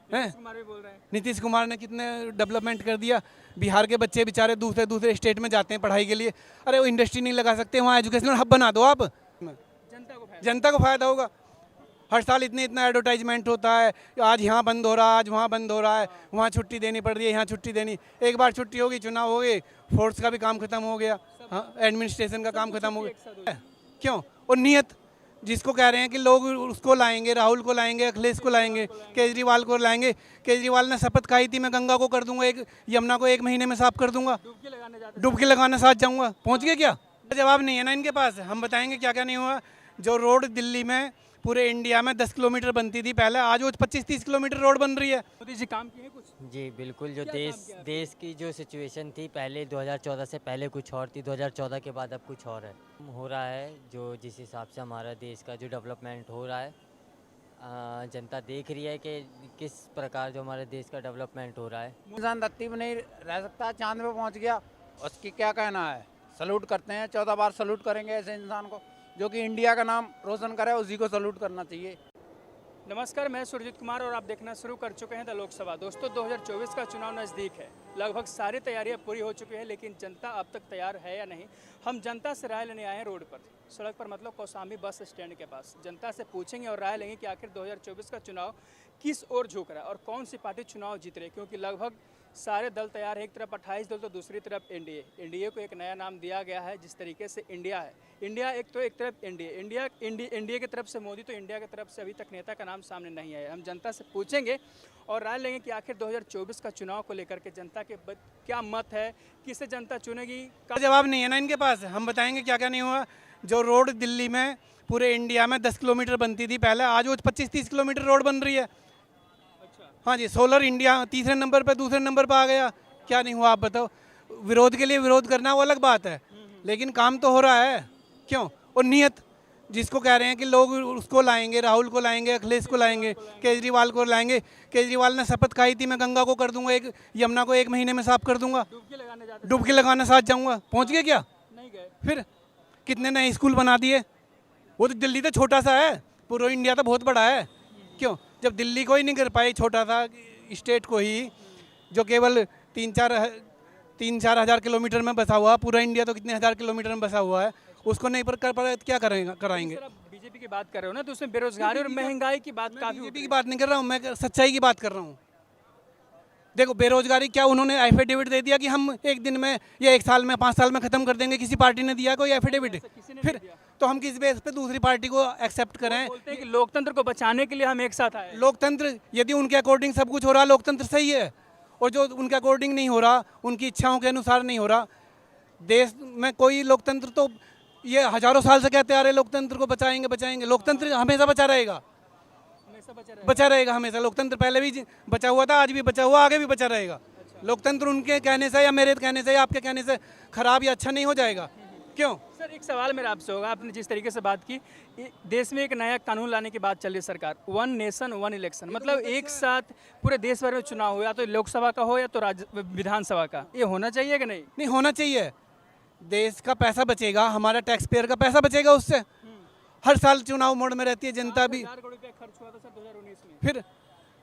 हैं? नीतीश कुमार भी बोल रहे हैं। नीतीश कुमार ने कितने डेवलपमेंट कर दिया। बिहार के बच्चे बेचारे दूसरे दूसरे स्टेट में जाते हैं पढ़ाई के लिए। अरे वो इंडस्ट्री नहीं लगा सकते, वहाँ एजुकेशनल हब बना दो आप, जनता को फायदा होगा। हर साल इतना एडवर्टाइजमेंट होता है, आज यहाँ बंद हो रहा है, आज वहाँ बंद हो रहा है, वहाँ छुट्टी देनी पड़ रही है, यहाँ छुट्टी देनी। एक बार छुट्टी होगी, चुनाव हो गए, फोर्स का भी काम खत्म हो गया, हाँ एडमिनिस्ट्रेशन का काम खत्म हो गया। क्यों? और नियत जिसको कह रहे हैं कि लोग उसको लाएंगे, राहुल को लाएंगे, अखिलेश को लाएंगे, केजरीवाल को लाएंगे। केजरीवाल ने शपथ खाई थी, मैं गंगा को कर दूंगा, एक यमुना को 1 महीने में साफ कर दूंगा, डुबकी लगाने साथ जाऊंगा। पहुंच गए क्या? जवाब नहीं है ना इनके पास। हम बताएंगे क्या क्या नहीं हुआ। जो रोड दिल्ली में पूरे इंडिया में 10 किलोमीटर बनती थी पहले, आज वो 25-30 किलोमीटर रोड बन रही है। मोदी जी काम किए कुछ? जी बिल्कुल। जो क्या देश काम किया आपने? देश की जो सिचुएशन थी पहले 2014 से पहले कुछ और थी, 2014 के बाद अब कुछ और है। हो रहा है जो जिस हिसाब से हमारा देश का जो डेवलपमेंट हो रहा है, जनता देख रही है कि किस प्रकार जो हमारे देश का डेवलपमेंट हो रहा है। इंसान धरती में नहीं रह सकता, चांद पे पहुंच गया, उसकी क्या कहना है। सल्यूट करते हैं, 14 बार सल्यूट करेंगे ऐसे इंसान को जो कि इंडिया का नाम रोशन करे, उसी को सल्यूट करना चाहिए। नमस्कार, मैं सुरजीत कुमार और आप देखना शुरू कर चुके हैं द लोकसभा। दोस्तों 2024 का चुनाव नज़दीक है, लगभग सारी तैयारियां पूरी हो चुकी हैं, लेकिन जनता अब तक तैयार है या नहीं। हम जनता से राय लेने आए हैं रोड पर, सड़क पर, मतलब कौसाम्बी बस स्टैंड के पास। जनता से पूछेंगे और राय लेंगे कि आखिर 2024 का चुनाव किस ओर झुक रहा है और कौन सी पार्टी चुनाव जीत रही है, क्योंकि लगभग सारे दल तैयार है। एक तरफ 28 दल तो दूसरी तरफ एनडीए को एक नया नाम दिया गया है। जिस तरीके से इंडिया है, इंडिया एक तरफ एनडीए की तरफ से मोदी, तो इंडिया की तरफ से अभी तक नेता का नाम सामने नहीं आया। हम जनता से पूछेंगे और राय लेंगे कि आखिर 2024 का चुनाव को लेकर के जनता के क्या मत है, किसे जनता चुनेगी। जवाब नहीं है ना इनके पास। हम बताएंगे क्या क्या नहीं हुआ। जो रोड दिल्ली में पूरे इंडिया में 10 किलोमीटर बनती थी पहले, आज वो 25-30 किलोमीटर रोड बन रही है। हाँ जी, सोलर इंडिया तीसरे नंबर पे, दूसरे नंबर पे आ गया। क्या नहीं हुआ आप बताओ। विरोध के लिए विरोध करना वो अलग बात है, लेकिन काम तो हो रहा है। क्यों? और नियत जिसको कह रहे हैं कि लोग उसको लाएंगे, राहुल को लाएंगे, अखिलेश को लाएंगे, केजरीवाल को लाएंगे। केजरीवाल ने शपथ खाई थी, मैं गंगा को कर दूंगा, एक यमुना को 1 महीने में साफ कर दूंगा, डुबकी लगाने साथ जाऊंगा। पहुंच गए क्या? नहीं गए। फिर कितने नए स्कूल बना दिए। वो तो दिल्ली तो छोटा सा है, पूरा इंडिया तो बहुत बड़ा है। क्यों? जब दिल्ली को ही नहीं कर पाई, छोटा सा स्टेट को ही, जो केवल 3-4 हज़ार किलोमीटर में बसा हुआ, पूरा इंडिया तो कितने हज़ार किलोमीटर में बसा हुआ है, उसको नहीं कर पाए क्या कराएंगे। बीजेपी की बात कर रहे हो ना, तो उसमें बेरोजगारी और महंगाई की बात काफी बीजेपी की बात नहीं कर रहा हूँ, मैं सच्चाई की बात कर रहा हूँ। देखो बेरोजगारी क्या उन्होंने एफिडेविट दे दिया कि हम 1 दिन में या 1 साल में 5 साल में खत्म कर देंगे? किसी पार्टी ने दिया कोई एफिडेविट? फिर तो हम किस बेस पे दूसरी पार्टी को एक्सेप्ट करें? बोलते हैं कि लोकतंत्र को बचाने के लिए हम एक साथ आए। लोकतंत्र यदि उनके अकॉर्डिंग सब कुछ हो रहा, लोकतंत्र सही है। और जो उनके अकॉर्डिंग नहीं हो रहा, उनकी इच्छाओं के अनुसार नहीं हो रहा, देश में कोई लोकतंत्र तो ये हजारों साल से कहते आ रहे लोकतंत्र को बचाएंगे। लोकतंत्र हमेशा बचा रहेगा, बचा रहेगा हमेशा। लोकतंत्र पहले भी बचा हुआ था, आज भी बचा हुआ, आगे भी बचा रहेगा। लोकतंत्र उनके कहने से या मेरे कहने से या आपके कहने से खराब या अच्छा नहीं हो जाएगा। क्यों? सर एक सवाल मेरा आपसे होगा, आपने जिस तरीके से बात की, देश में एक नया कानून लाने की बात चल रही है सरकार, 1 नेशन 1 इलेक्शन, मतलब एक साथ पूरे देश भर में चुनाव हो, या तो लोकसभा का हो या तो विधानसभा का। ये होना चाहिए कि नहीं? नहीं होना चाहिए। देश का पैसा बचेगा, हमारा टैक्स पेयर का पैसा बचेगा उससे। हर साल चुनाव मोड में रहती है जनता भी। 4 करोड़ रुपया खर्च हुआ था सर 2019 में। फिर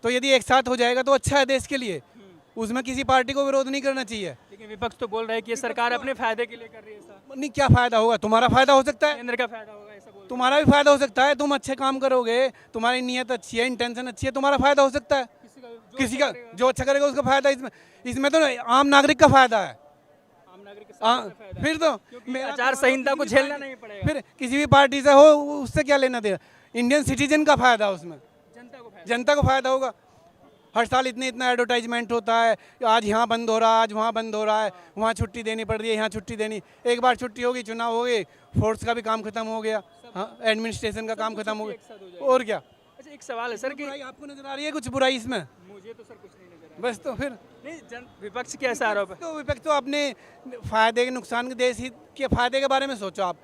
तो यदि एक साथ हो जाएगा तो अच्छा है देश के लिए, उसमें किसी पार्टी को विरोध नहीं करना चाहिए। लेकिन विपक्ष तो बोल रहा है कि ये सरकार अपने फायदे के लिए कर रही है सर। नहीं, क्या फायदा होगा? तुम्हारा फायदा हो सकता है, केंद्र का फायदा होगा, ऐसा बोल तुम्हारा भी फायदा हो सकता है। तुम अच्छे काम करोगे, तुम्हारी नीयत अच्छी है, इंटेंशन अच्छी है, तुम्हारा फायदा हो सकता है। किसी का जो अच्छा करेगा उसका फायदा। इसमें तो आम नागरिक का फायदा है। आम नागरिक के हाँ, साथ फायदा है। फिर तो क्योंकि आचार संहिता को झेलना नहीं पड़ेगा, फिर किसी भी पार्टी से हो उससे क्या लेना देना। इंडियन सिटीजन का फायदा उसमें, जनता को फायदा होगा। हर साल इतना एडवर्टाइजमेंट होता है, आज यहाँ बंद हो रहा है, आज वहाँ बंद हो रहा है, वहाँ छुट्टी देनी पड़ रही है, यहाँ छुट्टी देनी। एक बार छुट्टी होगी, चुनाव हो गए, फोर्स का भी काम खत्म हो गया, हाँ एडमिनिस्ट्रेशन का काम खत्म हो गया। और क्या? अच्छा एक सवाल है सर कि बुराई आपको नजर आ रही है कुछ बुराई इसमें? मुझे तो सर कुछ नहीं नजर बस तो फिर नहीं, विपक्ष के ऐसा आरोप है। तो विपक्ष तो अपने फायदे के नुकसान के, देश हित के फायदे के बारे में सोचो। आप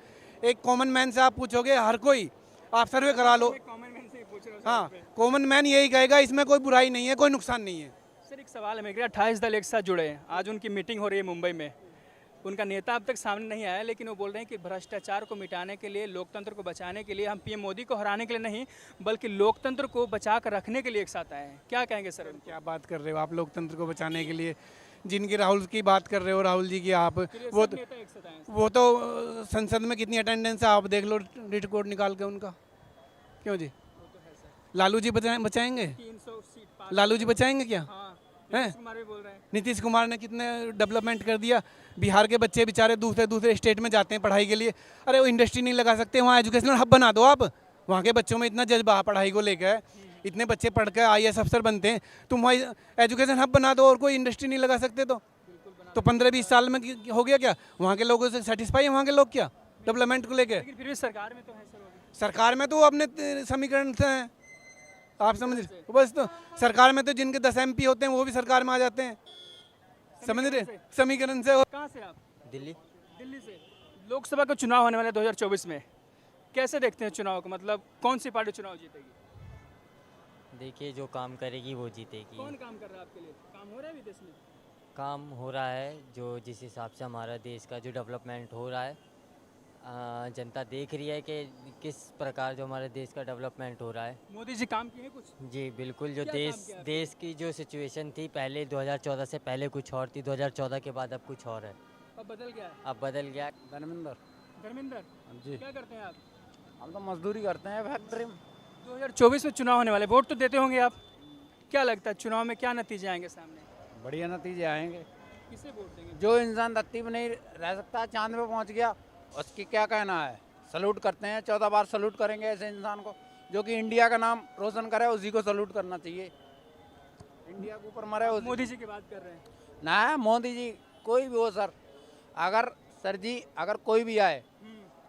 एक कॉमन मैन से आप पूछोगे, हर कोई आप सर्वे करा लो, कॉमन मैन से ही पूछ रहा हूँ हाँ कॉमन मैन यही कहेगा इसमें कोई बुराई नहीं है, कोई नुकसान नहीं है। सर एक सवाल है मेरे, 28 दल एक साथ जुड़े हैं, आज उनकी मीटिंग हो रही है मुंबई में, उनका नेता अब तक सामने नहीं आया, लेकिन वो बोल रहे हैं कि भ्रष्टाचार को मिटाने के लिए, लोकतंत्र को बचाने के लिए, हम पीएम मोदी को हराने के लिए नहीं बल्कि लोकतंत्र को बचा कर रखने के लिए एक साथ आए हैं। क्या कहेंगे सर? क्या बात कर रहे हो आप लोकतंत्र को बचाने के लिए? जिनकी राहुल की बात कर रहे हो, राहुल जी की आप, वो सब नेता एक साथ आए हैं। वो तो संसद में कितनी अटेंडेंस है आप देख लो रिकॉर्ड निकाल के उनका। क्यों जी? लालू जी बचाएंगे? 300 सीट पार। लालू जी बचाएंगे क्या? हाँ, हैं? नीतीश कुमार भी बोल रहे हैं। नीतीश कुमार ने कितने डेवलपमेंट कर दिया। बिहार के बच्चे बेचारे दूसरे दूसरे स्टेट में जाते हैं पढ़ाई के लिए। अरे वो इंडस्ट्री नहीं लगा सकते, वहाँ एजुकेशनल हब बना दो आप। वहाँ के बच्चों में इतना जज्बा पढ़ाई को लेकर, इतने बच्चे पढ़ कर IAS अफसर बनते हैं, तुम वहाँ एजुकेशन हब बना दो और कोई इंडस्ट्री नहीं लगा सकते तो 15-20 साल में हो गया क्या? वहाँ के लोगों से सेटिस्फाई है वहाँ के लोग क्या डेवलपमेंट को लेकर? लेकिन फिर भी सरकार में तो है सर वो भी। सरकार में तो अपने समीकरण से हैं, आप समझ रहे? बस तो सरकार में तो जिनके 10 MP होते हैं वो भी सरकार में आ जाते हैं, समझ रहे? समीकरण से। कहाँ से आप? दिल्ली। दिल्ली से। लोकसभा का चुनाव होने वाला 2024 में, कैसे देखते हैं चुनाव को? मतलब कौन सी पार्टी चुनाव जीतेगी? देखिए, जो काम करेगी वो जीतेगी। कौन काम कर रहा है आपके लिए? काम हो रहा है विदेश में? काम हो रहा है जो जिस हिसाब से हमारा देश का जो डेवलपमेंट हो रहा है, जनता देख रही है कि किस प्रकार जो हमारे देश का डेवलपमेंट हो रहा है। मोदी जी काम किए हैं कुछ? जी बिल्कुल। जो क्या काम किया आपने? देश की जो सिचुएशन थी पहले 2014 से पहले कुछ और थी, 2014 के बाद अब कुछ और है। अब बदल गया है। अब बदल गया। धर्मेंद्र धर्मेंद्र जी, क्या करते हैं आप? हम तो मजदूरी करते हैं फैक्ट्री में। 2024 में चुनाव होने वाले, वोट तो देते होंगे आप, क्या लगता है चुनाव में क्या नतीजे आएंगे सामने? बढ़िया नतीजे आएंगे। किसे वोट देंगे? जो इंसान धरती में नहीं रह सकता, चांद पे पहुंच गया, उसकी क्या कहना है? सलूट करते हैं, 14 बार सलूट करेंगे ऐसे इंसान को जो कि इंडिया का नाम रोशन करे, उसी को सलूट करना चाहिए। इंडिया के ऊपर मरे उसी। मोदी जी की बात कर रहे हैं। ना मोदी जी कोई भी हो सर, अगर सर जी अगर कोई भी आए,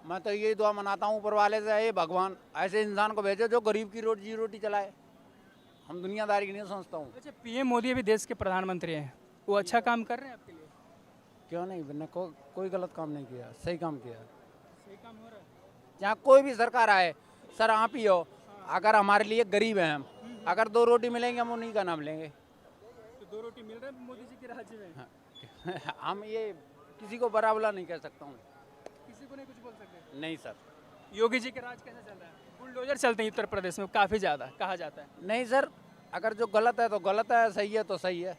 मैं तो ये दुआ मनाता हूँ ऊपर वाले से, हे भगवान ऐसे इंसान को भेजो जो गरीब की रोटी चलाए। हम दुनियादारी की नहीं समझता हूँ। अच्छा, पीएम मोदी अभी देश के प्रधानमंत्री हैं, वो अच्छा काम कर रहे हैं आपके लिए? क्यों नहीं? मैंने कोई गलत काम नहीं किया, सही काम किया। सही काम हो रहा है। जहाँ कोई भी सरकार आए, सर आप ही हो, अगर हमारे लिए गरीब हैं हम, अगर 2 रोटी मिलेंगे हम उन्हीं का नाम लेंगे। तो 2 रोटी मिल रहा है मोदी जी के राज्य में? हम ये किसी को बराबला नहीं कह सकता हूँ। किसी को नहीं कुछ बोल सकते? नहीं सर। योगी जी के राज कैसे चल रहा है? बुलडोजर चलते हैं उत्तर प्रदेश में काफ़ी ज़्यादा, कहा जाता है। नहीं सर, अगर जो गलत है तो गलत है, सही है तो सही है।